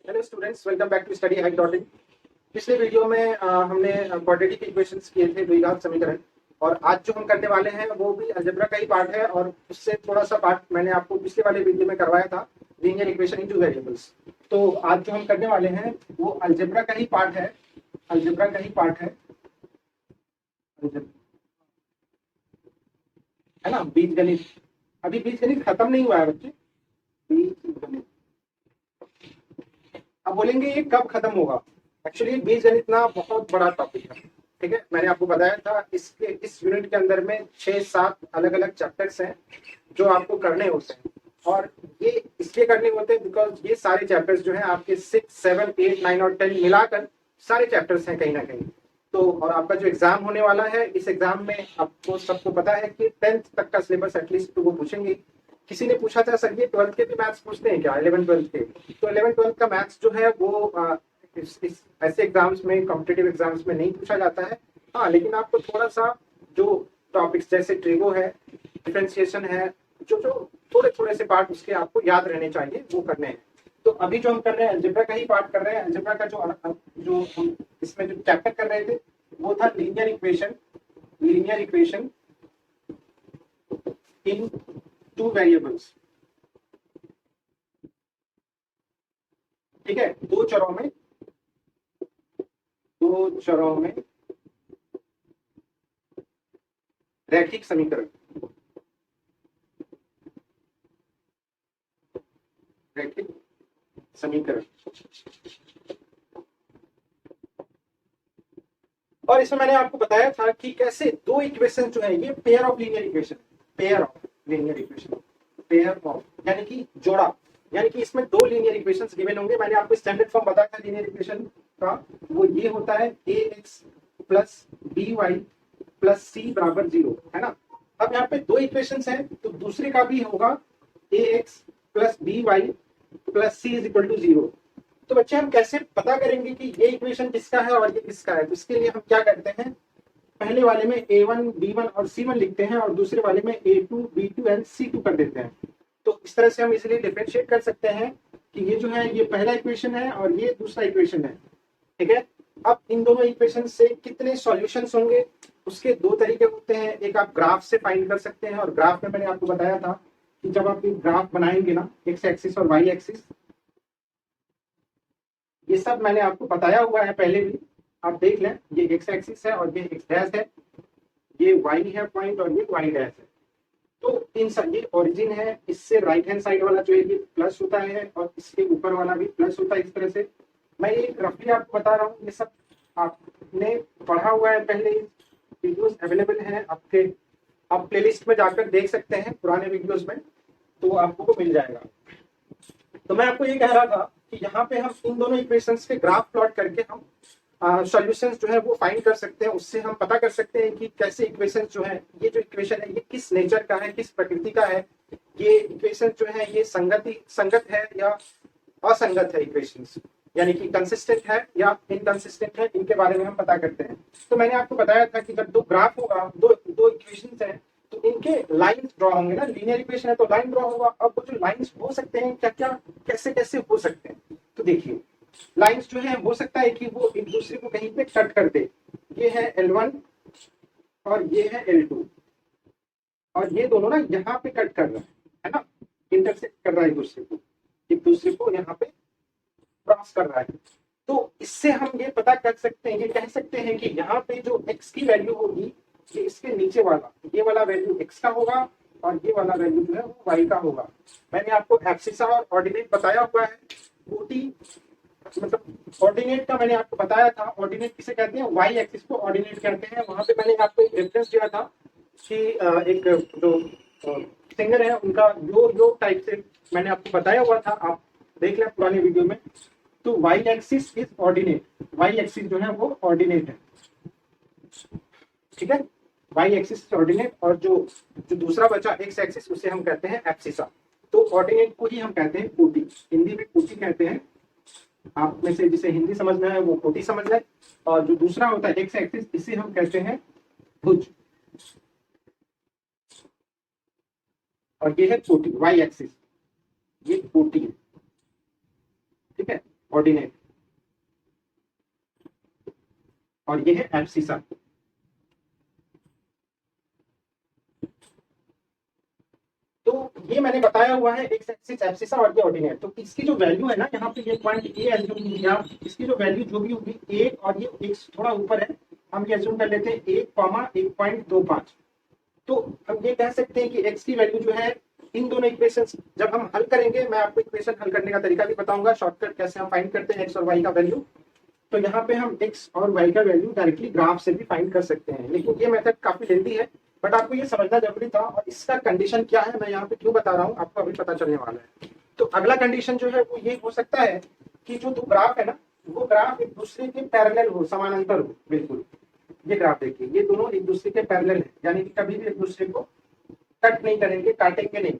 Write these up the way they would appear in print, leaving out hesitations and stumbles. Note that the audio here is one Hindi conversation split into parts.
Hello students, welcome back to Study Hike dot in. पिछले वीडियो में हमने क्वाड्रेटिक इक्वेशंस किए थे, द्विघात समीकरण। और आज जो हम करने वाले हैं वो भी अलजेब्रा का ही पार्ट है, और उससे थोड़ा सा पार्ट मैंने आपको पिछले वाले वीडियो में करवाया था, लीनियर इक्वेशन इनटू वेरिएबल्स। तो आज जो हम करने वाले हैं वो अलजेब्रा का ही पार्ट है, अलजेब्रा का ही पार्ट है ना। बीजगणित, अभी बीजगणित खत्म नहीं हुआ है बच्चे। बीजगणित अब बोलेंगे ये कब खत्म होगा। एक्चुअली बीजगणित ना बहुत बड़ा टॉपिक है, ठीक है। मैंने आपको बताया था इसके इस यूनिट के अंदर में 6-7 अलग अलग चैप्टर्स हैं जो आपको करने होते हैं। और ये इसलिए करने होते हैं बिकॉज ये सारे चैप्टर्स जो हैं आपके 6, 7, 8, 9 और 10 मिलाकर सारे चैप्टर्स हैं कहीं ना कहीं। तो और आपका जो एग्जाम होने वाला है, इस एग्जाम में आपको सबको पता है कि 10th तक का सिलेबस एटलीस्ट तो वो पूछेंगे। किसी ने पूछा था सर ये 12th के भी मैथ्स पूछते हैं क्या, 11 12 के। तो 11 12 का मैथ्स जो है वो इस ऐसे एग्जाम्स में, कॉम्पिटिटिव एग्जाम्स में नहीं पूछा जाता है। हाँ, लेकिन आपको थोड़ा सा जो टॉपिक्स जैसे ट्रिगो है, डिफरेंशिएशन है, जो जो थोड़े थोड़े से पार्ट उसके आपको याद रहने चाहिए, वो करने हैं। तो अभी जो हम कर रहे हैं अलजेब्रा का ही पार्ट कर रहे हैं। अलजेब्रा का जो हम इसमें जो चैप्टर कर रहे थे वो था linear equation, linear equation in two variables. ठीक है, दो चरों में रैखिक समीकरण, रैखिक समीकरण। और इसमें मैंने आपको बताया था कि कैसे दो इक्वेशन जो है ये pair of linear equation, pair of linear equation, pair of यानी कि जोड़ा, यानी कि इसमें दो लीनियर इक्वेशंस गिवन होंगे। मैंने आपको स्टैंडर्ड फॉर्म बताया था लीनियर इक्वेशन का, वो ये होता है ax प्लस by प्लस सी बराबर 0, है ना। अब यहाँ पे दो इक्वेशंस हैं तो दूसरे का भी होगा ax plus by plus c is equal to 0। तो बच्चे हम कैसे पता करेंगे कि ये इक्वेशन किसका है और ये किसका है। तो इसके लिए हम क्या करते हैं, पहले वाले में a1 b1 और c1 लिखते हैं और दूसरे वाले में a2 b2 एंड c2 कर देते हैं। तो इस तरह से हम इजिली डिफरेंशिएट कर सकते हैं कि ये जो है ये पहला इक्वेशन है और ये दूसरा इक्वेशन है, ठीक है। अब इन दोनों इक्वेशन से कितने सॉल्यूशंस होंगे, उसके दो तरीके होते हैं। एक आप ग्राफ से फाइंड कर सकते हैं, और ग्राफ में मैंने आपको बताया था कि जब आप ग्राफ बनाएंगे ना, एक्स एक्सिस और वाई एक्सिस, ये सब मैंने आपको बताया हुआ है पहले भी, आप देख लें। ये एक्स एक्सिस है और ये एक्स डैश है, ये वाई है पॉइंट और ये वाई डैश है। तो इन सब, ये ओरिजिन है, इससे राइट हैंड साइड वाला जो है ये प्लस होता है और इसके ऊपर वाला भी प्लस होता है। इस तरह से मैं ये रफली आपको बता रहा हूँ, ये सब आपने पढ़ा हुआ है पहले, वीडियोस अवेलेबल हैं आपके, आप प्लेलिस्ट में जाकर देख सकते हैं पुराने वीडियोस में, तो आपको मिल जाएगा। तो मैं आपको ये कह रहा था कि यहाँ पे हम इन दोनों इक्वेशंस के ग्राफ प्लॉट करके हम सॉल्यूशंस जो है वो फाइंड कर सकते हैं। उससे हम पता कर सकते हैं कि कैसे इक्वेशंस जो है, ये जो इक्वेशन है ये किस नेचर का है, किस प्रकृति का है। ये इक्वेशन जो है ये संगत है या असंगत है इक्वेशंस, यानी कि कंसिस्टेंट है या इनकंसिस्टेंट है, इनके बारे में हम पता करते हैं। तो मैंने आपको बताया था कि जब दो ग्राफ होगा, दो इक्वेशंस हैं, तो इनके लाइंस ड्रॉ होंगे ना। लीनियर इक्वेशन है तो लाइन ड्रॉ होगा। अब वो जो लाइंस हो सकते हैं क्या क्या, कैसे कैसे हो सकते हैं, तो देखिए लाइंस जो है हो सकता है कि वो एक दूसरे को कहीं पे कट कर दे। ये है L1 और ये है L2, और ये दोनों ना यहाँ पे कट कर रहा है ना, इंटरसेक्ट कर रहा है एक दूसरे को यहाँ पे क्रॉस कर रहा है। तो इससे हम ये पता कर सकते हैं, ये कह सकते हैं कि यहाँ पे जो x की वैल्यू होगी, ये इसके नीचे वाला, ये वाला वैल्यू x का होगा और ये वाला वैल्यू जो है वो y का होगा। मैंने आपको एब्सिसा और ऑर्डिनेट बताया हुआ है। कोटि मतलब ऑर्डिनेट का मैंने आपको बताया था, ऑर्डिनेट किसे कहते हैं, वाई एक्सिस को ऑर्डिनेट कहते हैं। वहां पे मैंने आपको एक रेफरेंस दिया था कि एक जो सिंगर है उनका यो यो टाइप से मैंने आपको बताया हुआ था, आप देख लें पुराने वीडियो में। तो y axis is ordinate, y axis जो है वो ऑर्डिनेट है, ठीक है। वाई एक्सिस ऑर्डिनेट, और जो जो दूसरा बचा एक्स एक्सिस उसे हम कहते हैं एब्सिसा। तो ऑर्डिनेट को ही हम कहते हैं कोटि, हिंदी में कोटि कहते हैं। आप में से जिसे हिंदी समझना है वो कोटि समझ जाए। और जो दूसरा होता है एक्स एक्सिस, इसे हम कहते हैं भुज, और ये है कोटि, वाई एक्सिस, ये कोटि है, ठीक है। ऑर्डिनेट और ये है एब्सिसा। तो ये मैंने बताया हुआ है एक्स एक्सिस एब्सिसा और ये ऑर्डिनेट। तो इसकी जो वैल्यू है ना, यहाँ पे ये पॉइंट ए एज्यूम किया, इसकी जो वैल्यू जो भी होगी एक, और ये एक्स थोड़ा ऊपर है, हम ये एज्यूम कर लेते हैं 1,1.25। तो हम ये कह सकते हैं कि एक्स की वैल्यू जो है इन दोनों इक्वेशन जब हम हल करेंगे, मैं आपको इक्वेशन हल करने का तरीका भी बताऊंगा, शॉर्टकट कैसे हम फाइंड करते हैं एक्स और वाई का वैल्यू। तो यहाँ पे हम एक्स और वाई का वैल्यू डायरेक्टली ग्राफ से भी फाइंड कर सकते हैं, लेकिन ये मेथड काफी लेंदी है, बट आपको ये समझना जरूरी था। और इसका कंडीशन क्या है मैं यहाँ पे क्यों बता रहा हूँ, आपको अभी पता चलने वाला है। तो अगला कंडीशन जो है वो ये हो सकता है कि जो दो ग्राफ है ना, वो ग्राफ एक दूसरे के पैरेलल हो, समानांतर हो। बिल्कुल ये ग्राफ देखिए, ये दोनों एक दूसरे के पैरेलल है, यानी कि कभी भी एक दूसरे को कट नहीं करेंगे, काटेंगे नहीं।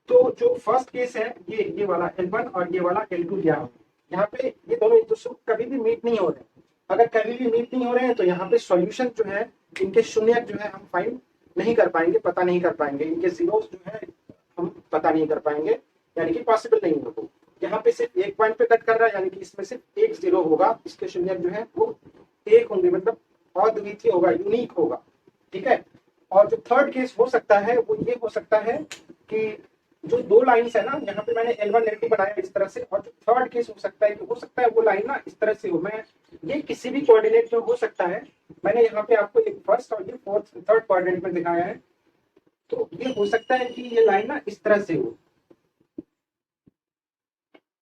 तो जो फर्स्ट केस है ये वाला L1 और ये वाला L2 दिया है, यहाँ पे ये दोनों एक दूसरे को कभी भी मीट नहीं हो रहे हैं। अगर कभी भी मीट नहीं हो रहे हैं तो यहाँ पे सॉल्यूशन जो है, इनके शून्य जो है हम फाइंड नहीं कर पाएंगे, पता नहीं कर पाएंगे, इनके जीरोस जो है हम पता नहीं कर पाएंगे, यानी कि पॉसिबल नहीं होगा। यहाँ पे सिर्फ एक पॉइंट पे कट कर रहा है, यानी कि इसमें सिर्फ एक जीरो होगा, इसके शून्य जो है वो एक होंगे, मतलब अद्वितीय होगा, यूनिक होगा। ठीक है। और जो थर्ड केस हो सकता है वो ये हो सकता है कि जो दो लाइंस है ना, यहाँ पे मैंने L1 L2 बनाया इस तरह से, और जो थर्ड केस हो सकता है कि हो सकता है वो लाइन ना इस तरह से हो, मैं ये किसी भी कोऑर्डिनेट में हो सकता है, मैंने यहाँ पे आपको एक फर्स्ट और ये फोर्थ थर्ड कोऑर्डिनेट में दिखाया है। तो ये हो सकता है कि ये लाइन ना इस तरह से हो,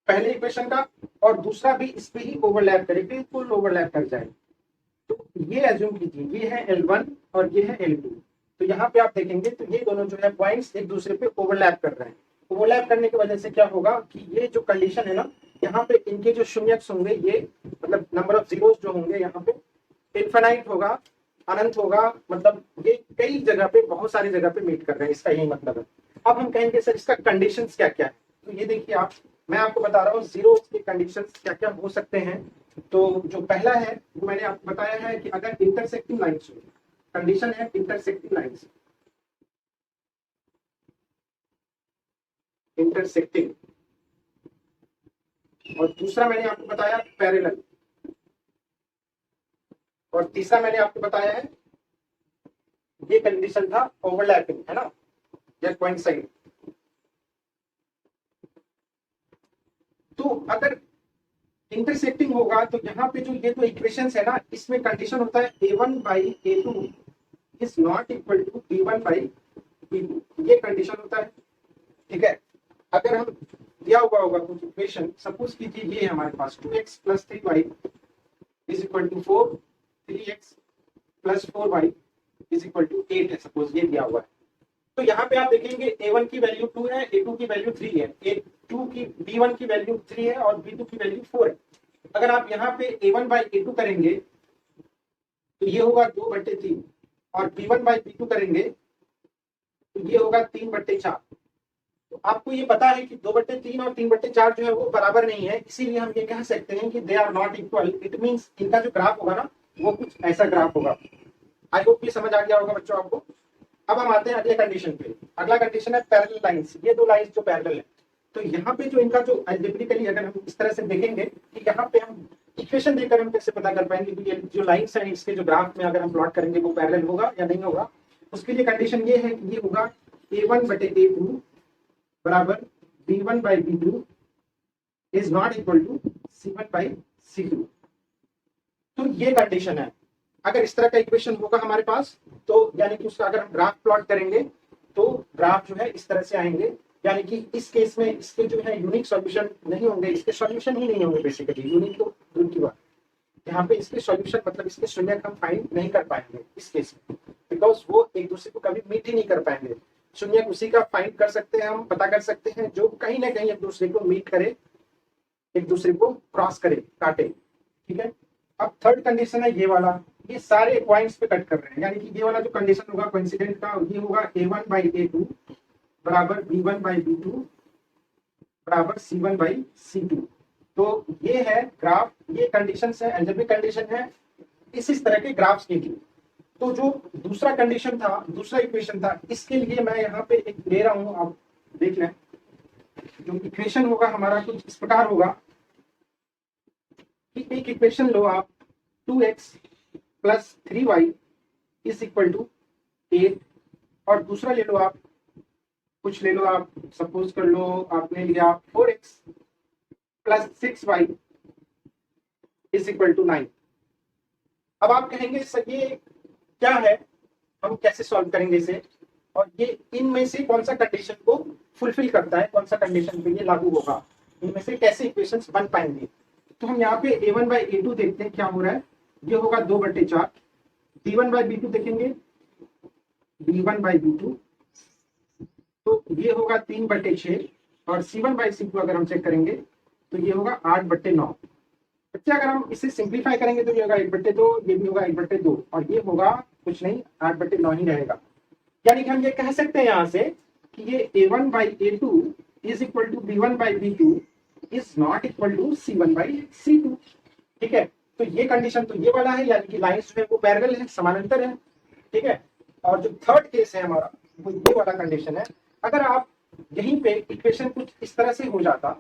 पहले इक्वेशन का, और दूसरा भी इस पे ही ओवरलैप करे, बिल्कुल ओवरलैप कर जाए। तो ये एज्यूम कीजिए ये है L1 और ये है L2। तो यहाँ पे आप देखेंगे तो ये दोनों जो है पॉइंट्स एक दूसरे पे ओवरलैप कर रहे हैं। ओवरलैप करने की वजह से क्या होगा कि ये जो कंडीशन है ना, यहाँ पे इनके जो शून्यक्स होंगे, ये मतलब नंबर ऑफ जीरोस जो होंगे यहाँ पे इनफाइनाइट होगा, अनंत होगा, मतलब ये कई जगह पे, बहुत सारी जगह पे मीट कर रहे हैं, इसका यही मतलब है। अब हम कहेंगे सर इसका कंडीशन क्या क्या है, तो ये देखिए आप, मैं आपको बता रहा हूँ जीरो के कंडीशन क्या क्या हो सकते हैं। तो जो पहला है वो मैंने आपको बताया है कि अगर इंटरसेक्टिंग लाइन्स हो, कंडीशन है इंटरसेक्टिंग लाइन्स, इंटरसेक्टिंग, और दूसरा मैंने आपको बताया पैरेलल, और तीसरा मैंने आपको बताया है ये कंडीशन था ओवरलैपिंग, है ना, या कोइंसाइड। तो अगर इंटरसेक्टिंग होगा तो यहाँ पे जो ये तो इक्वेशंस है ना, इसमें कंडीशन होता है A1/A2 is not equal to B1/B2, ये कंडीशन होता है। ठीक है। अगर हम दिया हुआ होगा कुछ इक्वेशन, सपोज कीजिए ये है हमारे पास 2x + 3y is equal to 4, 3x + 4y is equal to 8 है, सपोज ये दिया हुआ है। तो यहाँ पे आप देखेंगे A1 की वैल्यू 2 है, A2 की वैल्यू 3 है, A2 की B1 की वैल्यू 3 है और B2 की वैल्यू 4 है। अगर आप यहाँ पे A1/A2 करेंगे तो ये होगा 2/3, और B1/B2 करेंगे तो ये होगा 3/4। तो आपको ये पता है कि 2/3 और 3/4 जो है वो बराबर नहीं है, इसीलिए हम ये कह सकते हैं कि they are not equal. It means इनका जो ग्राफ होगा ना वो कुछ ऐसा ग्राफ होगा। आई होप ये समझ आ गया होगा बच्चों आपको। अब हम आते हैं अगले कंडीशन पे। अगला कंडीशन है पैरेलल लाइंस, ये दो लाइंस जो पैरेलल है। तो यहाँ पे जो इनका जो अलजेब्रिकली अगर हम इस तरह से देखेंगे कि यहाँ पे हम इक्वेशन देकर हम कैसे पता कर पाएंगे कि ये जो लाइंस है इसके जो ग्राफ में अगर हम प्लॉट करेंगे वो पैरेलल होगा या नहीं होगा। उसके लिए कंडीशन ये है कि ये होगा A1/A2 बराबर B1/B2 is not equal to C1/C2। तो ये कंडीशन है। अगर इस तरह का इक्वेशन होगा हमारे पास तो यानी कि उसका अगर हम ग्राफ प्लॉट करेंगे तो ग्राफ जो है इस तरह से आएंगे, यानी कि इस केस में इसके जो है यूनिक सॉल्यूशन नहीं होंगे, इसके सॉल्यूशन ही नहीं होंगे बेसिकली, यूनिक तो दूर की बात। यहाँ पे इसके सॉल्यूशन मतलब इसके शून्य हम फाइंड नहीं कर पाएंगे इस केस में, बिकॉज वो एक दूसरे को कभी मीट ही नहीं कर पाएंगे। शून्य उसी का फाइंड कर सकते हैं, हम पता कर सकते हैं जो कहीं ना कहीं एक दूसरे को मीट करे, एक दूसरे को क्रॉस करे, काटे। ठीक है। अब थर्ड कंडीशन है ये वाला, ये सारे पॉइंट्स पे कट कर रहे हैं, यानी कि ये वाला जो कंडीशन होगा कोइंसिडेंट का, ये होगा A1/A2 बराबर B1/B2 बराबर C1/C2। तो ये है ग्राफ, ये कंडीशन है, अलजेब्रिक कंडीशन है इस तरह के ग्राफ्स के लिए। तो जो दूसरा कंडीशन था, दूसरा इक्वेशन था, इसके लिए मैं यहाँ पे एक ले रहा हूँ, आप देख लें। जो इक्वेशन होगा हमारा कुछ इस प्रकार होगा कि एक इक्वेशन लो आप 2x plus 3y is equal to 8, और दूसरा ले लो आप, कुछ ले लो आप, सपोज कर लो आपने लिया 4x plus 6y is equal to 9। अब आप कहेंगे सर ये क्या है, हम कैसे सॉल्व करेंगे इसे, और ये इनमें से कौन सा कंडीशन को फुलफिल करता है, कौन सा कंडीशन पे ये लागू होगा, इनमें से कैसे इक्वेशंस बन पाएंगे। तो हम यहाँ पे a1 बाई a2 देखते हैं क्या हो रहा है। ये होगा 2/4, b1 बाई b2 देखेंगे, b1 बाई b2, तो ये होगा 3/6, और c1 बाई c2 अगर हम चेक करेंगे तो ये होगा 8/9। बच्चे अगर हम इसे सिंप्लीफाई करेंगे तो ये होगा 1/2, ये भी होगा 1/2, और ये होगा कुछ नहीं 8/9 ही रहेगा। यानी कि हम ये कह सकते हैं यहाँ से कि ये a1 by a2 is equal to b1 by b2 is not equal to c1 by c2। ठीक है, तो ये कंडीशन तो ये वाला है, यानी कि लाइंस जो है वो पैरेलल है, समानांतर है। ठीक है, और जो थर्ड केस है हमारा वो ये वाला कंडीशन है। अगर आप यहीं पे इक्वेशन कुछ इस तरह से हो जाता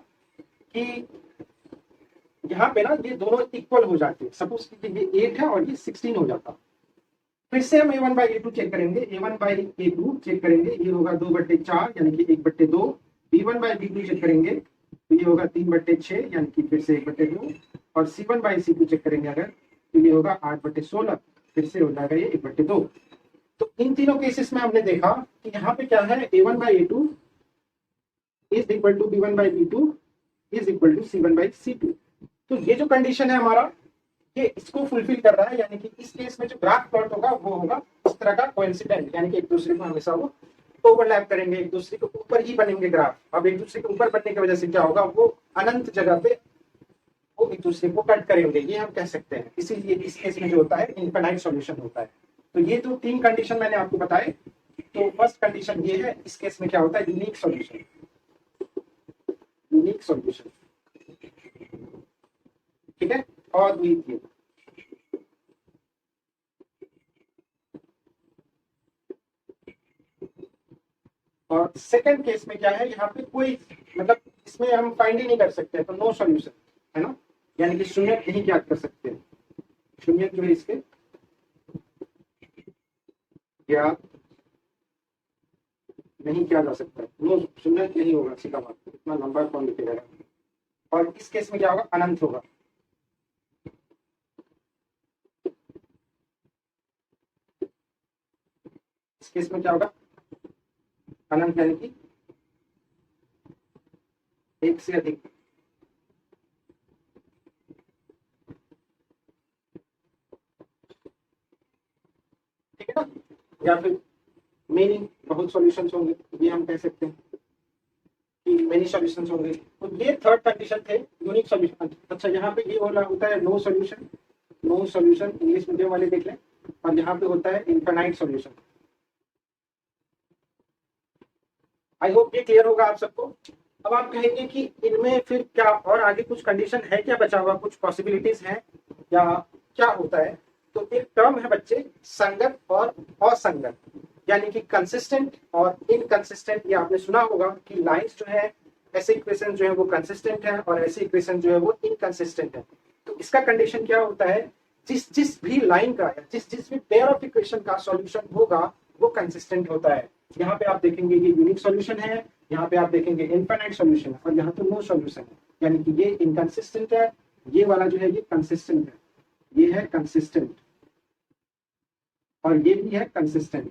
कि यहाँ पे ना ये दोनों इक्वल हो जाते, सपोज ये 8 है और ये 16 हो जाता, फिर से हम a1 बाई a2 चेक करेंगे, a1 बाई a2 चेक करेंगे, ये होगा 2/4 यानी कि 1/2, b1 बाई b2 चेक करेंगे तो ये होगा 3/6 यानी कि फिर से 1/2, और c1 बाई c2 चेक करेंगे अगर तो ये होगा 8/16, फिर से हो जाएगा ये 1/2। तो इन तीनों केसेस में हमने देखा कि यहाँ पे क्या है, a1 by a2 is equal to b1 by b2 is equal to c1 by c2। तो ये जो कंडीशन है हमारा ये इसको फुलफिल कर रहा है, यानी कि इस केस में जो ग्राफ प्लॉट होगा वो होगा इस तरह का कोइंसिडेंट, यानी कि एक दूसरे को हमेशा वो ओवरलैप करेंगे, एक दूसरे के ऊपर ही बनेंगे ग्राफ। अब एक दूसरे के ऊपर बनने की वजह से क्या होगा, वो अनंत जगह पे वो एक दूसरे को कट करेंगे, ये हम कह सकते हैं। इसीलिए इस केस में जो होता है इनफाइनाइट सॉल्यूशन होता है। तो ये जो 3 कंडीशन मैंने आपको बताए, तो फर्स्ट कंडीशन ये है, इस केस में क्या होता है, यूनिक सॉल्यूशन, यूनिक सॉल्यूशन। ठीक है, और द्वितीय, और सेकंड केस में क्या है, यहाँ पे कोई मतलब इसमें हम फाइंड ही नहीं कर सकते, तो नो सॉल्यूशन है ना, यानी कि शून्य नहीं ज्ञात कर सकते, शून्य जो है इसके ज्ञात नहीं किया जा सकता, नो शून्य नहीं होगा, सीधा बात, इतना लंबा कौन लिखेगा। और इस केस में क्या होगा, अनंत होगा। इस केस में क्या होगा, अनंत, यानी कि एक से अधिक। ठीक है ना, या फिर मेनी बहुत सॉल्यूशंस होंगे, ये हम कह सकते हैं कि मेनी सॉल्यूशंस होंगे। तो ये थर्ड कंडीशन थे, यूनिक सॉल्यूशन। अच्छा, यहाँ पे ये वाला होता है no solution, no solution English medium वाले देख लें, और यहाँ पे होता है इनफाइनाइट सॉल्यूशन। आई होप ये क्लियर होगा आप सबको। अब आप कहेंगे कि इनमें फिर क्या और आगे कुछ कंडीशन है क्या बचा हुआ, कुछ पॉसिबिलिटीज है या क्या होता है। तो एक टर्म है बच्चे, संगत और असंगत, यानी कि कंसिस्टेंट और इनकंसिस्टेंट। ये आपने सुना होगा कि लाइंस जो है, ऐसे इक्वेशन जो है वो कंसिस्टेंट है और ऐसे इक्वेशन जो है वो इनकंसिस्टेंट है। तो इसका कंडीशन क्या होता है, जिस जिस भी लाइन का या जिस जिस भी पेयर ऑफ इक्वेशन का सॉल्यूशन होगा वो कंसिस्टेंट होता है। यहाँ पे आप देखेंगे ये यूनिक सॉल्यूशन है, यहाँ पे आप देखेंगे इनफाइनाइट सॉल्यूशन है, और यहाँ पे नो सॉल्यूशन है, यानी कि ये इनकंसिस्टेंट है, ये वाला जो है ये कंसिस्टेंट है, ये है कंसिस्टेंट, और ये भी है कंसिस्टेंट।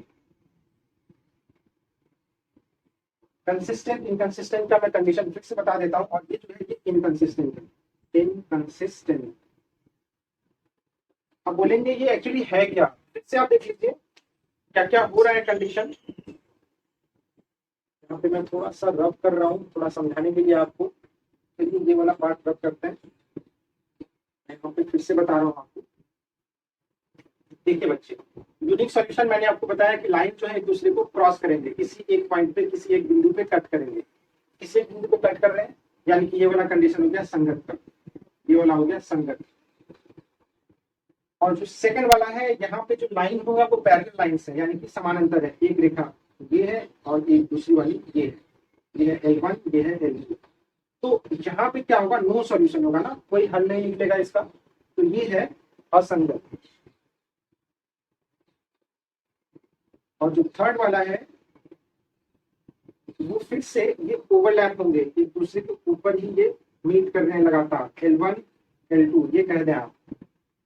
कंसिस्टेंट इनकंसिस्टेंट का मैं कंडीशन फिर से बता देता हूँ, और ये जो है ये इनकंसिस्टेंट है, इनकंसिस्टेंट। अब बोलेंगे ये एक्चुअली है क्या, फिर से आप देख लीजिए क्या क्या हो रहा है कंडीशन। यहाँ पे मैं थोड़ा सा रब कर रहा हूँ, थोड़ा समझाने के लिए आपको। चलिए ये वाला पार्ट रब करते हैं, मैं यहाँ पे फिर से बता रहा हूँ आपको। देखिए बच्चे, यूनिक सॉल्यूशन मैंने आपको बताया कि लाइन जो है एक दूसरे को क्रॉस करेंगे, किसी एक पॉइंट पे, किसी एक बिंदु पे कट करेंगे, किसी एक बिंदु को कट कर रहे हैं, यानी कि ये वाला कंडीशन हो गया संगत का, ये वाला हो गया संगत। और जो सेकंड वाला है, यहाँ पे जो लाइन होगा वो पैरेलल लाइन है, यानी कि समानांतर है, एक रेखा ये है और एक दूसरी वाली ये है, ये है L1, ये है L2। तो यहाँ पे क्या होगा, नो सॉल्यूशन होगा ना, कोई हल नहीं निकलेगा इसका, तो ये है असंगत। और जो थर्ड वाला है वो फिर से ये ओवरलैप होंगे, एक दूसरे के ऊपर ही ये मीट कर रहे हैं लगातार, L1 L2 ये कह दें आप।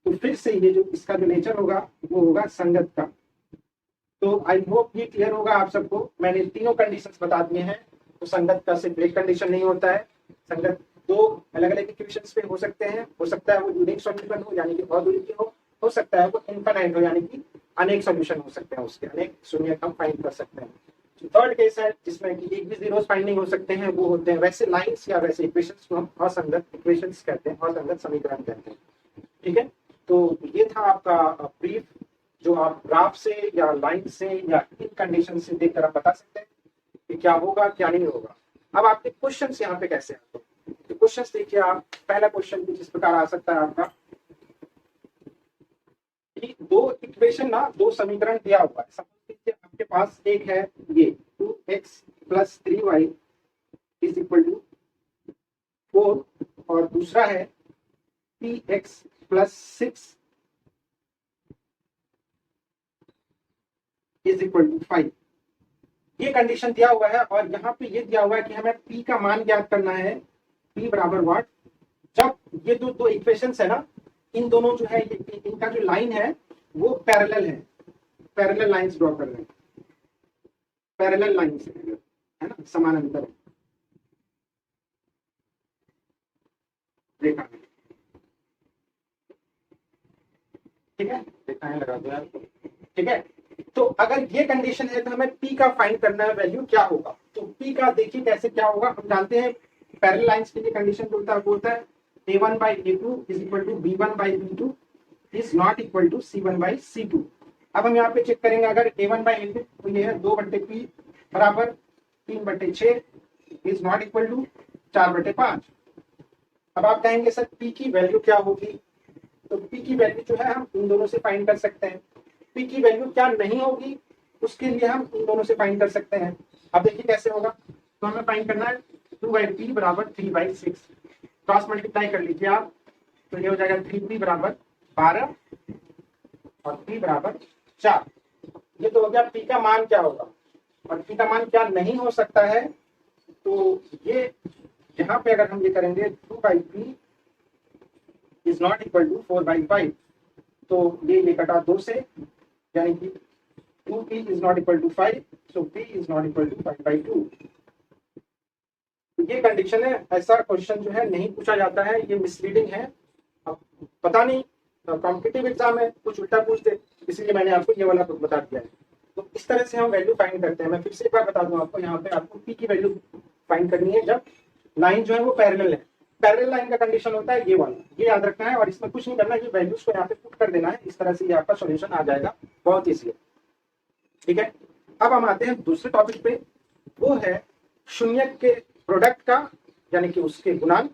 तो फिर से ये जो इसका जो नेचर होगा वो होगा संगत का। तो आई होप ये क्लियर होगा आप सबको। मैंने तीनों कंडीशंस बता दिए हैं। तो संगत का सिर्फ एक कंडीशन नहीं होता है, संगत दो अलग अलग इक्वेशंस पे हो सकते हैं। हो सकता है वो यूनिक सॉल्यूशन हो यानी कि अद्वितीय हो सकता है वो इनफाइनाइट हो यानी कि अनेक सॉल्यूशन हो सकते हैं, उसके अनेक शून्य हम फाइंड कर सकते हैं। थर्ड केस है जिसमें कि एक भी जीरोस फाइंडिंग हो सकते हैं, वो होते हैं वैसे लाइंस या वैसे इक्वेशंस को हम असंगत इक्वेशंस कहते हैं, असंगत समीकरण कहते हैं। ठीक है, तो ये था आपका ब्रीफ, जो आप ग्राफ से या लाइन से या इन कंडीशन से देखकर आप बता सकते हैं कि क्या होगा क्या नहीं होगा। अब आपके क्वेश्चन यहाँ पे कैसे आते हैं, तो क्वेश्चन देखिए आप। पहला क्वेश्चन कुछ इस प्रकार आ सकता है आपका कि दो इक्वेशन ना, दो समीकरण दिया हुआ है। सपोज कीजिए आपके पास एक है ये 2x + 3y = 4 और दूसरा है 3x + 6 = 5। ये कंडीशन दिया हुआ है और यहाँ पे ये दिया हुआ है कि हमें p का मान ज्ञात करना है, p बराबर व्हाट, जब ये दो इक्वेशंस है ना, इन दोनों जो है इनका जो लाइन है वो पैरेलल है, पैरेलल लाइंस ड्रॉ कर रहे हैं, पैरेलल लाइंस है ना, समानांतर है। देखा ठीक है, देखा है, लगा दो यार। ठीक है, तो अगर ये कंडीशन है तो हमें p का फाइंड करना है, वैल्यू क्या होगा। तो p का देखिए कैसे क्या होगा। हम जानते हैं पैरेलल लाइंस के लिए कंडीशन जो होता है वो होता है a1/a2 = b1/b2 is not equal to c1/c2। अब हम यहाँ पे चेक करेंगे, अगर a1/a2 तो ये है 2/p बराबर 3/6 इज नॉट इक्वल टू 4/5। अब आप कहेंगे सर p की वैल्यू क्या होगी, तो p की वैल्यू जो है हम इन दोनों से फाइंड कर सकते हैं। p की वैल्यू क्या नहीं होगी उसके लिए हम इन दोनों से फाइंड कर सकते हैं। अब देखिए कैसे होगा, तो हमें फाइंड करना है 2/p बराबर 3/6, क्रॉस मल्टीप्लाई कर लीजिए आप, तो ये हो जाएगा 3p बराबर 12 और p बराबर 4। ये तो हो गया p का मान क्या होगा, और p का मान क्या नहीं हो सकता है। तो ये यहाँ पे अगर हम ये करेंगे 2/p is not equal to 4/5, तो ये कटा 2 से, यानी कि 2p is not equal to 5, so p is not equal to 5/2। तो ये कंडीशन है, ऐसा क्वेश्चन जो है नहीं पूछा जाता है, ये मिसलीडिंग है। अब पता नहीं कॉम्पिटिटिव एग्जाम है कुछ उल्टा पूछ दे, इसलिए मैंने आपको ये वाला बता दिया है। तो इस तरह से हम वैल्यू फाइंड करते हैं। मैं फिर से एक बार बता दूं आपको, यहाँ पे आपको p की वैल्यू फाइंड करनी है जब लाइन जो है वो पैरेलल है। पैरेलल लाइन का कंडीशन होता है ये वाला, ये याद रखना है और इसमें कुछ नहीं करना, ये वैल्यूज को यहाँ पे पुट कर देना है, इस तरह से ये आपका सॉल्यूशन आ जाएगा, बहुत ईजी है। ठीक है, अब हम आते हैं दूसरे टॉपिक पे, वो है शून्य के प्रोडक्ट का, यानी कि उसके गुणांक,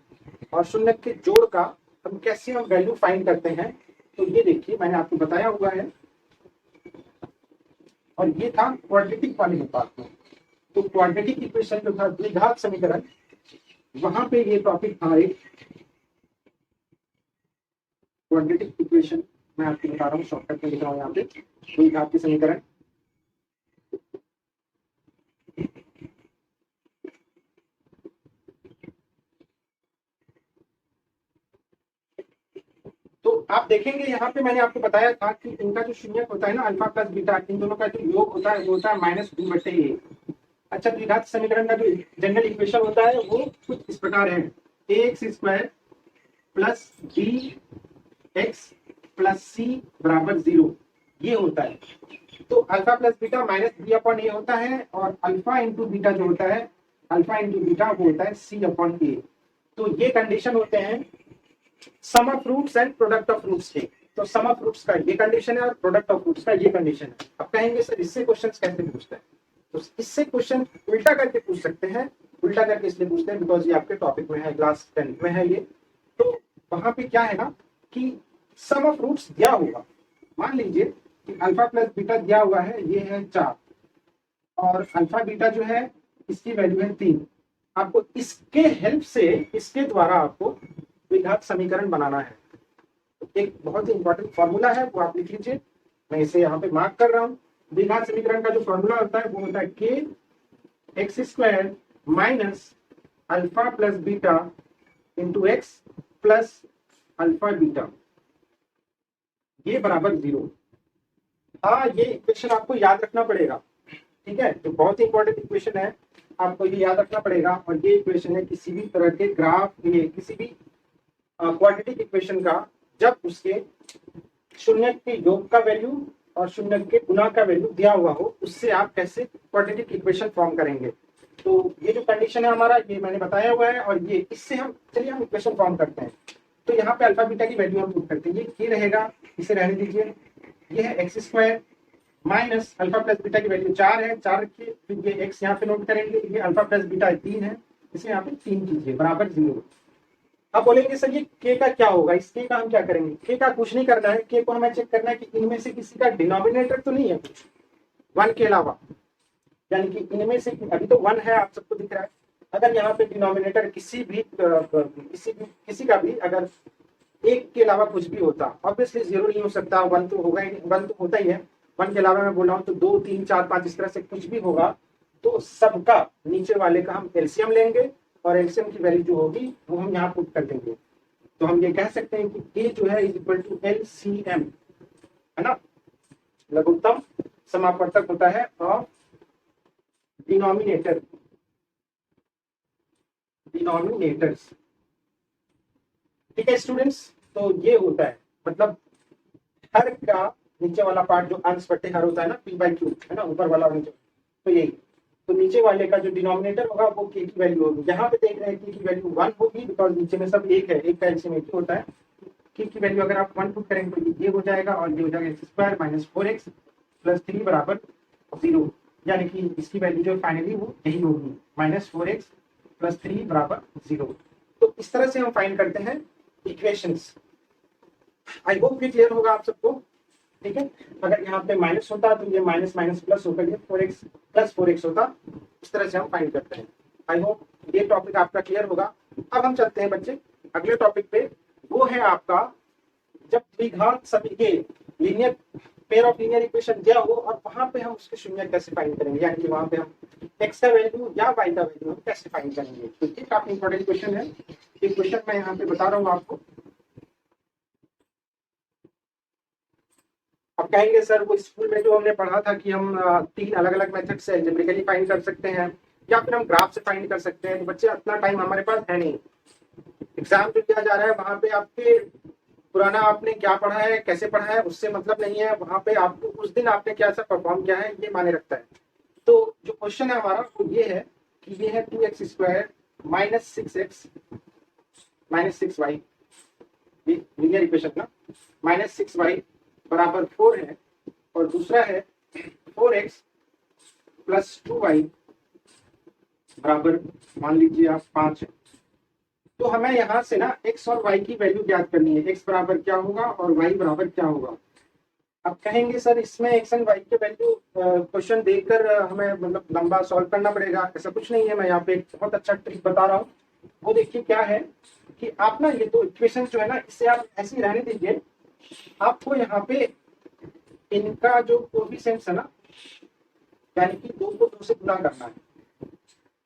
और शून्य के जोड़ का हम कैसे हम वैल्यू फाइंड करते हैं। तो ये देखिए मैंने आपको बताया हुआ है, और ये था क्वाड्रेटिक वाले अनुपात में। तो क्वाड्रेटिक इक्वेशन जो था, द्विघात समीकरण, वहां पे ये टॉपिक था एक क्वाड्रेटिक इक्वेशन। मैं आपको बता रहा हूँ, शॉर्टकट में लिख रहा हूँ यहाँ पे, द्विघात के समीकरण। तो आप देखेंगे यहाँ पे मैंने आपको बताया था कि इनका जो शून्य होता है ना, अल्फा प्लस बीटा, इन दोनों का जो योग होता है वो होता है -b/a। अच्छा, द्विघात समीकरण का जो जनरल इक्वेशन होता है वो कुछ इस प्रकार है, ax² plus bx plus c बराबर 0, ये होता है। तो अल्फा प्लस बीटा -b/a होता है, और अल्फा इंटू बीटा जो होता है, अल्फा इंटू बीटा वो होता है c/a। तो ये कंडीशन होते हैं sum of roots and product of roots के। तो सम ऑफ रूट्स का ये कंडीशन है और प्रोडक्ट ऑफ रूट्स का ये कंडीशन है। अब कहेंगे सर इससे क्वेश्चंस कैसे पूछते हैं, तो इससे क्वेश्चन उल्टा करके पूछ सकते हैं। उल्टा करके इसलिए पूछते हैं बिकॉज ये आपके टॉपिक में है, क्लास 10 में है ये। तो वहां पे क्या है ना कि सम ऑफ रूट्स दिया होगा, मान लीजिए कि अल्फा प्लस बीटा दिया हुआ है, ये है 4, और अल्फा बीटा जो है इसकी वैल्यू है 3, आपको इसके हेल्प से, इसके द्वारा आपको द्विघात समीकरण बनाना है। एक बहुत ही इंपॉर्टेंट फॉर्मूला है, वो आप लिख लीजिए, मैं इसे यहाँ पे मार्क कर रहा हूँ। द्विघात समीकरण का जो फॉर्मूला होता है वो होता है के x square minus alpha plus beta into x plus alpha beta, ये बराबर 0। हाँ, ये इक्वेशन आपको याद रखना पड़ेगा, ठीक है, तो बहुत ही इंपॉर्टेंट इक्वेशन है, आपको ये याद रखना पड़ेगा। और ये इक्वेशन है किसी भी तरह के ग्राफ, ये किसी भी क्वाड्रेटिक इक्वेशन का, जब उसके शून्य के योग का वैल्यू और शून्य के गुना का वैल्यू दिया हुआ हो, उससे आप कैसे क्वाड्रेटिक इक्वेशन फॉर्म करेंगे। तो ये जो कंडीशन है हमारा, ये मैंने बताया हुआ है, और ये इससे हम, चलिए हम इक्वेशन फॉर्म करते हैं। तो यहाँ पे अल्फा बीटा की वैल्यू हम पुट करते हैं, ये रहेगा, इसे रहने दीजिए, ये है x square minus alpha plus beta की वैल्यू 4 है, 4 रखिए, फिर ये एक्स यहाँ पे नोट करेंगे, ये अल्फा प्लस बीटा 3 है, इसे यहाँ पे 3 कीजिए, बराबर 0। अब बोलेंगे सर ये के का क्या होगा, इस के का हम क्या करेंगे। के का कुछ नहीं करना है, के को हमें चेक करना है कि इनमें से किसी का डिनोमिनेटर तो नहीं है कुछ 1 के अलावा, यानी कि इनमें से अभी तो 1 है, आप सबको दिख रहा है। अगर यहाँ पे डिनोमिनेटर किसी का भी अगर 1 के अलावा कुछ भी होता, ऑब्वियसली 0 नहीं हो सकता, 1 तो होगा ही, 1 तो होता ही है। 1 के अलावा मैं बोल रहा हूँ तो 2 3 4 5 इस तरह से कुछ भी होगा, तो सबका नीचे वाले का हम एलसीएम लेंगे, और एलसीएम की वैल्यू जो होगी वो हम यहाँ पुट कर देंगे। तो हम ये कह सकते हैं कि ए जो है इज इक्वल टू एलसीएम, है ना, लघुत्तम समापवर्तक होता है ऑफ डिनोमिनेटर्स। ठीक है स्टूडेंट्स, तो ये होता है, मतलब हर का नीचे वाला पार्ट जो अंश बटे हर होता है ना, पी बाई क्यू, है ना, ऊपर वाला और नीचे, तो यही, तो नीचे वाले का जो डिनोमिनेटर होगा वो के की वैल्यू होगी। यहाँ पे देख रहे हैं के की वैल्यू 1 होगी, बिकॉज नीचे में सब 1 है, एक का एलसीएम 1 होता है। के की वैल्यू अगर आप 1 पुट करेंगे तो ये हो जाएगा, और ये हो जाएगा x square minus 4x plus 3 बराबर 0, यानी कि इसकी वैल्यू जो फाइनली वो यही होगी, -4x प्लस 3 बराबर 0। तो इस तरह से हम फाइंड करते हैं इक्वेशंस। आई होप ये क्लियर होगा आप सबको, ठीक है। अगर यहाँ पे माइनस होता तो ये माइनस माइनस प्लस होकर ये 4x प्लस 4x होता, इस तरह से हम फाइंड करते हैं। आई होप ये टॉपिक आपका क्लियर होगा। अब हम चलते हैं बच्चे अगले टॉपिक पे, वो है आपका जब द्विघात सभी के linear pair of linear equation दिया हो, और वहां पे हम उसके शून्य कैसे फाइंड करेंगे, यानी कि वहां पे हम x का वैल्यू या y का वैल्यू हम कैसे फाइंड करेंगे। तो ये काफी इंपॉर्टेंट क्वेश्चन है, ये क्वेश्चन मैं यहाँ पे बता रहा हूँ आपको। अब कहेंगे सर वो स्कूल में जो हमने पढ़ा था कि हम 3 अलग अलग मेथड से अलजेब्रिकली फाइंड कर सकते हैं, या फिर हम ग्राफ से फाइंड कर सकते हैं। तो बच्चे इतना टाइम हमारे पास है नहीं, एग्जाम जो दिया जा रहा है वहां पे आपके पुराना आपने क्या पढ़ा है, कैसे पढ़ा है, उससे मतलब नहीं है, वहां पे आपको उस दिन आपने क्या सा परफॉर्म किया है ये माने रखता है। तो जो क्वेश्चन है हमारा वो ये है कि ये है 2x square minus 6x minus 6y, ये लीनियर इक्वेशन ना, माइनस 6y बराबर 4 है, और दूसरा है 4x प्लस 2y बराबर मान लीजिए आप 5 है। तो हमें यहाँ से ना x और y की वैल्यू ज्ञात करनी है, x बराबर क्या होगा और y बराबर क्या होगा। अब कहेंगे सर इसमें x एंड y के वैल्यू क्वेश्चन देखकर हमें मतलब लंबा सॉल्व करना पड़ेगा, ऐसा कुछ नहीं है। मैं यहाँ पे एक बहुत अच्छा ट्रिक बता रहा हूँ, वो देखिए क्या है कि आप ना ये दो इक्वेशन जो है ना, इससे आप ऐसे ही रहने दीजिए, आपको यहाँ पे इनका जो कोएफिशिएंट्स है ना, यानी कि 2 को 2 से गुणा करना है,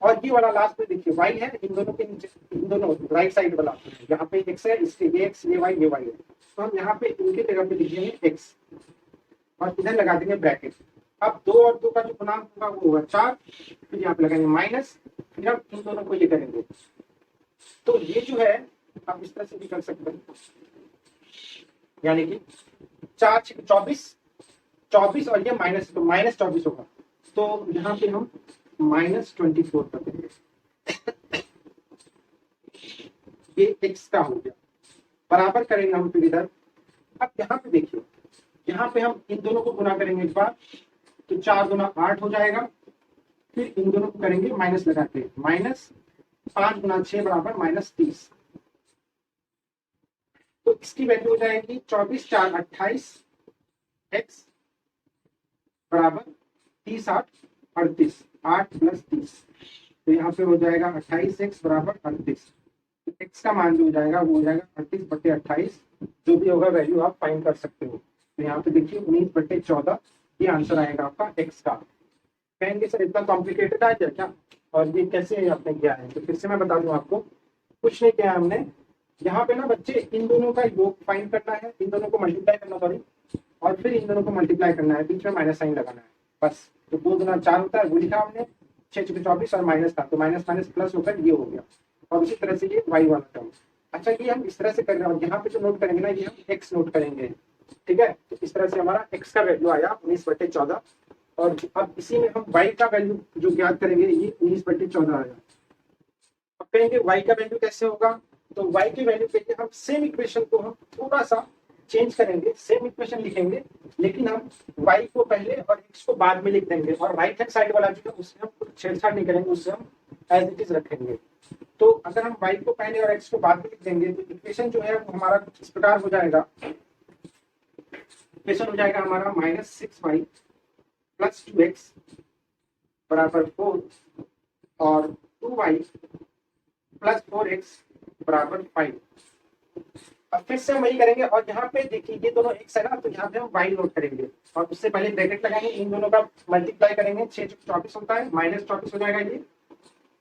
और ये वाला लास्ट में देखिए y है, इन दोनों के नीचे, इन दोनों राइट साइड वाला यहाँ पे x है, इसके ये x ये y है, तो हम यहाँ पे इनके जगह पे लिखेंगे x और इधर लगा देंगे ब्रैकेट। अब 2 और 2 का जो गुणांक होगा वो होगा 4, फिर यहाँ पे लगाएंगे माइनस, फिर हम इन दोनों को ये करेंगे। तो ये जो है आप इस तरह से भी कर सकते हैं, यानी कि 4 24 24 और ये माइनस, तो माइनस 24 होगा, तो यहाँ पे हम -24 कर देंगे। ये x का हो गया, बराबर करेंगे हम फिर इधर। अब यहाँ पे देखिए, यहाँ पे हम इन दोनों को गुना करेंगे एक बार, तो 4 गुना 8 हो जाएगा, फिर इन दोनों को करेंगे माइनस लगा के, माइनस 5 गुना 6 बराबर -30, तो इसकी वैल्यू हो जाएगी 24 4 28, x बराबर 30 8 38, 8 + 30, तो यहाँ पे हो जाएगा 28x बराबर 38। एक्स का मान जो हो जाएगा वो हो जाएगा 38/28, जो भी होगा वैल्यू आप फाइंड कर सकते हो। तो यहाँ पे देखिए 19/14 ये आंसर आएगा आपका एक्स का। कहेंगे सर इतना कॉम्प्लिकेटेड आ गया क्या, और ये कैसे आपने किया है? तो फिर से मैं बता दूं आपको, कुछ नहीं किया हमने। यहाँ पे ना बच्चे इन दोनों का योग फाइंड करना है, इन दोनों को मल्टीप्लाई करना, सॉरी, और फिर इन दोनों को मल्टीप्लाई करना है, बीच में माइनस साइन लगाना है बस। तो 2 गुना 4 होता है वो लिखा हमने, 6 चौके 24 और माइनस था तो माइनस माइनस प्लस होकर ये हो गया। और उसी तरह से ये वाई वाला टर्म। अच्छा ये हम इस तरह से कर रहे हैं, और यहाँ पे जो नोट करेंगे ना ये हम एक्स नोट करेंगे, ठीक है। तो इस तरह से हमारा एक्स का वैल्यू आया 19/14, और अब इसी में हम वाई का वैल्यू जो ज्ञात करेंगे ये 19/14 आया। अब कहेंगे वाई का वैल्यू कैसे होगा, तो वाई की वैल्यू के लिए हम सेम इक्वेशन को हम थोड़ा सा चेंज करेंगे, सेम इक्वेशन लिखेंगे, लेकिन हम y को पहले और x को बाद में लिख देंगे, और राइट हैंड साइड वाला जो है उससे हम कुछ छेड़छाड़ नहीं करेंगे, उससे हम एज इट इज रखेंगे। तो अगर हम y को पहले और x को बाद में लिख देंगे तो इक्वेशन जो है वो हमारा इस प्रकार हो जाएगा। इक्वेशन हो जाएगा हमारा -6y + 2x बराबर 4 और 2y + 4x बराबर 5। अब फिर से हम वही करेंगे, और यहाँ पे देखिए ये दोनों x है ना, तो यहाँ पे हम y नोट करेंगे, और उससे पहले ब्रैकेट लगाएंगे, इन दोनों का मल्टीप्लाई करेंगे, 6 चौके 24 होता है, -24 हो जाएगा ये,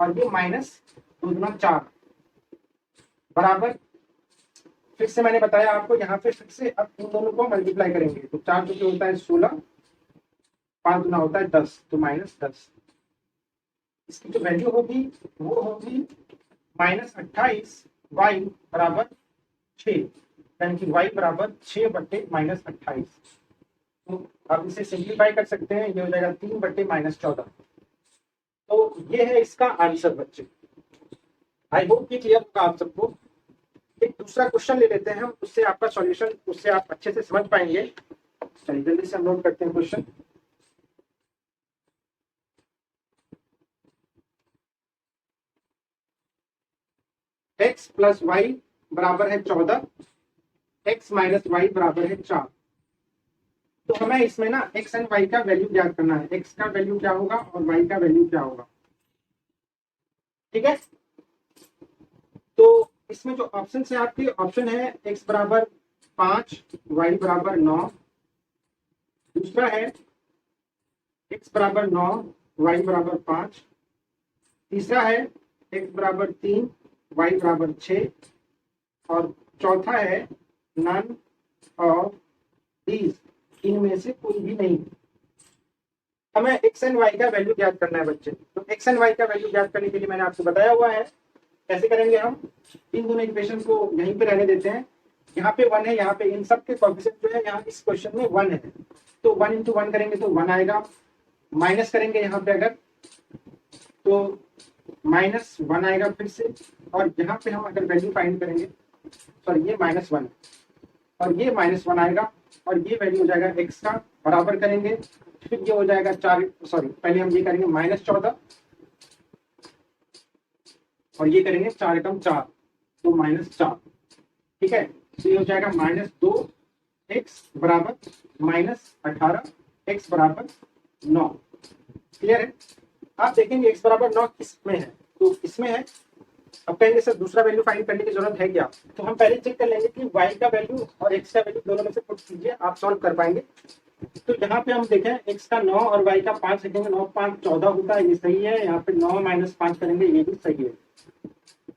और ये -2 गुना 4 बराबर, फिर से मैंने बताया आपको यहाँ पे फिर से अब इन दोनों को मल्टीप्लाई करेंगे, तो 4 चौके होता है 16, 5 गुना होता है 10, तो -10। इसकी जो वैल्यू होगी वो होगी -28y बराबर 6, यानी कि y बराबर 6/-28। तो आप इसे सिंप्लीफाई कर सकते हैं, ये हो जाएगा 3/-14। तो ये है इसका आंसर बच्चे। आई होप ये क्लियर होगा आप सबको। एक दूसरा क्वेश्चन ले लेते हैं हम, उससे आपका सॉल्यूशन, उससे आप अच्छे से समझ पाएंगे। चलिए जल्दी से हम नोट करते हैं क्वेश्चन। x + y बराबर है 14, x - y बराबर है 4। तो हमें इसमें ना x एंड y का वैल्यू ज्ञात करना है, x का वैल्यू क्या होगा और y का वैल्यू क्या होगा, ठीक है। तो इसमें जो ऑप्शन है आपके, ऑप्शन है x बराबर 5, y बराबर 9, दूसरा है x बराबर 9, y बराबर 5, तीसरा है x बराबर 3, y बराबर 6, और चौथा है नन ऑफ दीज, इनमें से कोई भी नहीं। हमें x एंड y का वैल्यू ज्ञात करना है बच्चे। तो x एंड y का वैल्यू ज्ञात करने के लिए मैंने आपको बताया हुआ है कैसे करेंगे हम। इन दोनों इक्वेशन को यहीं पे रहने देते हैं, यहाँ पे 1 है, यहाँ पे इन सब के कोएफिशिएंट जो है यहाँ इस क्वेश्चन में 1 है, तो 1 × 1 करेंगे तो 1 आएगा, माइनस करेंगे यहाँ पे अगर तो -1 आएगा फिर से, और यहाँ पे हम अगर वैल्यू फाइंड करेंगे, सॉरी ये -1 और ये -1 आएगा, और ये वैल्यू हो जाएगा x का, बराबर करेंगे, फिर ये हो जाएगा 4, सॉरी पहले हम ये करेंगे -14 और ये करेंगे 4 × 4 तो -4, ठीक है। तो ये हो जाएगा -2x बराबर -18, x बराबर 9। क्लियर है। आप देखेंगे x बराबर 9 किसमें है, तो इसमें है। अब कहेंगे सर दूसरा वैल्यू फाइंड करने की जरूरत है क्या, तो हम पहले चेक कर लेंगे कि y का वैल्यू और x का वैल्यू दोनों में से पुट कीजिए, आप सॉल्व कर पाएंगे। तो यहाँ पे हम देखें x का 9 और y का 5 लिखेंगे, 9 × 5 = 14 होता है, ये सही है। यहाँ पे 9 - 5 करेंगे, ये भी सही है।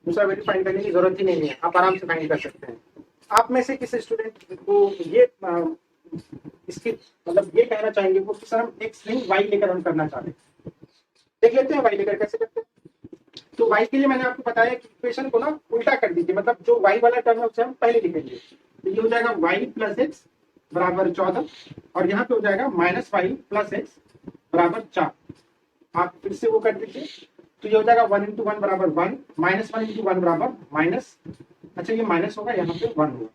दूसरा वैल्यू फाइंड करने की जरूरत ही नहीं है, आप आराम से फाइंड कर सकते हैं। आप में से किसी स्टूडेंट को ये इसकी मतलब ये कहना चाहेंगे वो कि सर हम x नहीं y लेकर हम करना चाहते हैं, देख लेते हैं y लेकर कैसे करते हैं। तो y के लिए मैंने आपको बताया कि इक्वेशन को ना उल्टा कर दीजिए, मतलब जो y वाला टर्म है उसे हम पहले लिखेंगे। तो ये हो जाएगा y + x बराबर 14, और यहाँ पे हो जाएगा -y + x बराबर 4। आप फिर से वो कर दीजिए, तो ये हो जाएगा 1 × 1 बराबर 1, -1 × 1 बराबर माइनस, अच्छा ये माइनस होगा, यहाँ पे 1 होगा,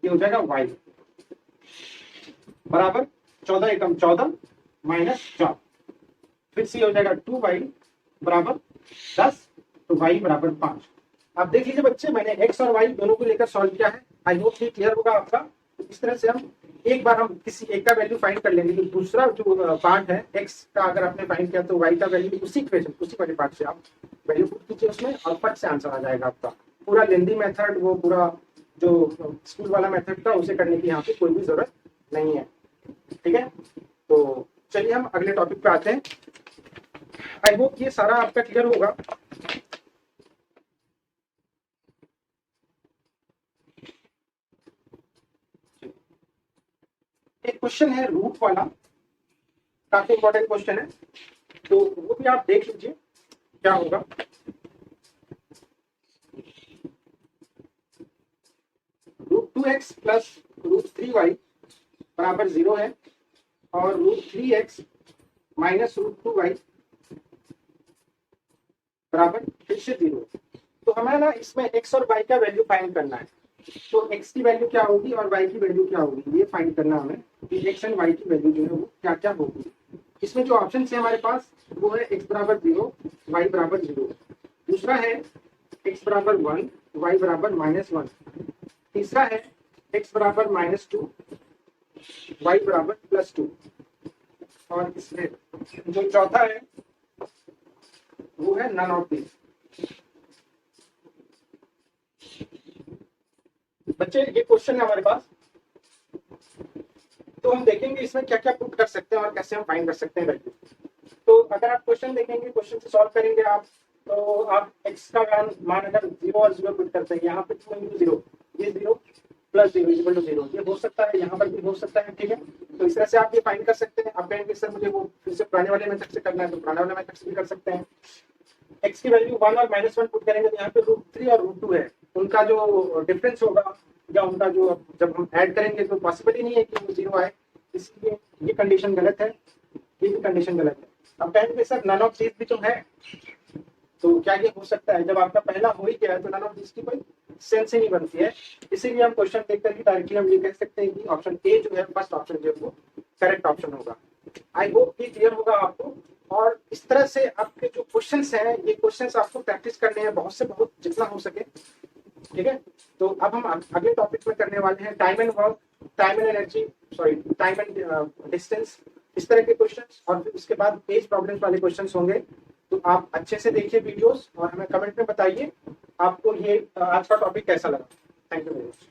ये हो जाएगा y बराबर 14 × 14 -4, फिर से हो जाएगा 2y बराबर 10, तो y बराबर 5। आप देख लीजिए बच्चे, मैंने x और y दोनों को लेकर सॉल्व किया है। आई होप ये क्लियर होगा आपका। तो इस तरह से हम एक बार हम किसी एक का वैल्यू फाइंड कर लेंगे, तो दूसरा जो पार्ट है एक्स का अगर आपने फाइंड किया तो वाई का वैल्यू उसी इक्वेशन उसी वाले पार्ट से आप वैल्यू पुट कीजिए उसमें और फट से आंसर आ जाएगा आपका। पूरा लेंदी मेथड, वो पूरा जो स्कूल वाला मेथड था उसे करने की यहाँ पे कोई भी जरूरत नहीं है। ठीक है, तो चलिए हम अगले टॉपिक पे आते हैं। आई होप ये सारा आपका क्लियर होगा। एक क्वेश्चन है रूट वाला, काफी इंपॉर्टेंट क्वेश्चन है, तो वो भी आप देख लीजिए क्या होगा। √2x प्लस √3y बराबर 0 है और √3x माइनस √2y बराबर फिर से 0 है। तो हमें ना इसमें x और y का वैल्यू फाइंड करना है। तो x की वैल्यू क्या होगी और y की वैल्यू क्या होगी, ये फाइंड करना हमें कि x एंड y की वैल्यू जो है वो क्या क्या होगी। इसमें जो ऑप्शन है हमारे पास वो है x बराबर 0, y बराबर 0। दूसरा है x बराबर 1, y बराबर -1। तीसरा है x बराबर -2, y बराबर +2। और इसमें जो चौथा है वो है नन ऑफ दिस। बच्चे ये क्वेश्चन है हमारे पास, तो हम देखेंगे इसमें क्या क्या पुट कर सकते हैं और कैसे हम फाइंड कर सकते हैं वैल्यू। तो अगर आप क्वेश्चन देखेंगे, क्वेश्चन से सॉल्व करेंगे आप, तो आप x का मान अगर 0 और 0 पुट करते हैं, यहाँ पे 2 × 0, ये 0 + 0 = 0, ये हो सकता है, यहाँ पर भी हो सकता है। ठीक है, तो इस तरह से आप ये फाइंड कर सकते हैं। आप कहेंगे सर मुझे वो फिर से पुराने वाले मेथड से करना है, तो पुराने वाले मेथड से भी कर सकते हैं। x की वैल्यू 1 और -1 पुट करेंगे तो यहाँ पे √3 और √2 है, उनका जो डिफरेंस होगा या उनका जो जब हम ऐड करेंगे तो पॉसिबल ही नहीं है कि वो 0 आए, इसलिए ये कंडीशन गलत है, ये भी कंडीशन गलत है। अब कहेंगे सर नन ऑफ दिस भी तो है, तो क्या ये हो सकता है? जब आपका पहला हो ही गया है तो नन ऑफ दिस की कोई सेंस ही नहीं बनती है। इसीलिए हम क्वेश्चन देख करके डायरेक्टली हम ये कह सकते हैं कि ऑप्शन ए जो है, फर्स्ट ऑप्शन जो है वो करेक्ट ऑप्शन होगा। आई होप ये क्लियर होगा आपको। और इस तरह से आपके जो क्वेश्चंस हैं, ये क्वेश्चंस आपको प्रैक्टिस करने हैं बहुत से बहुत, जितना हो सके। ठीक है, तो अब हम अगले टॉपिक में करने वाले हैं time and work, time and energy, sorry time and distance, इस तरह के क्वेश्चंस, और फिर उसके बाद पेज प्रॉब्लम्स वाले क्वेश्चंस होंगे। तो आप अच्छे से देखिए वीडियोस और हमें कमेंट में बताइए आपको ये आज का टॉपिक कैसा लगा। Thank you very much.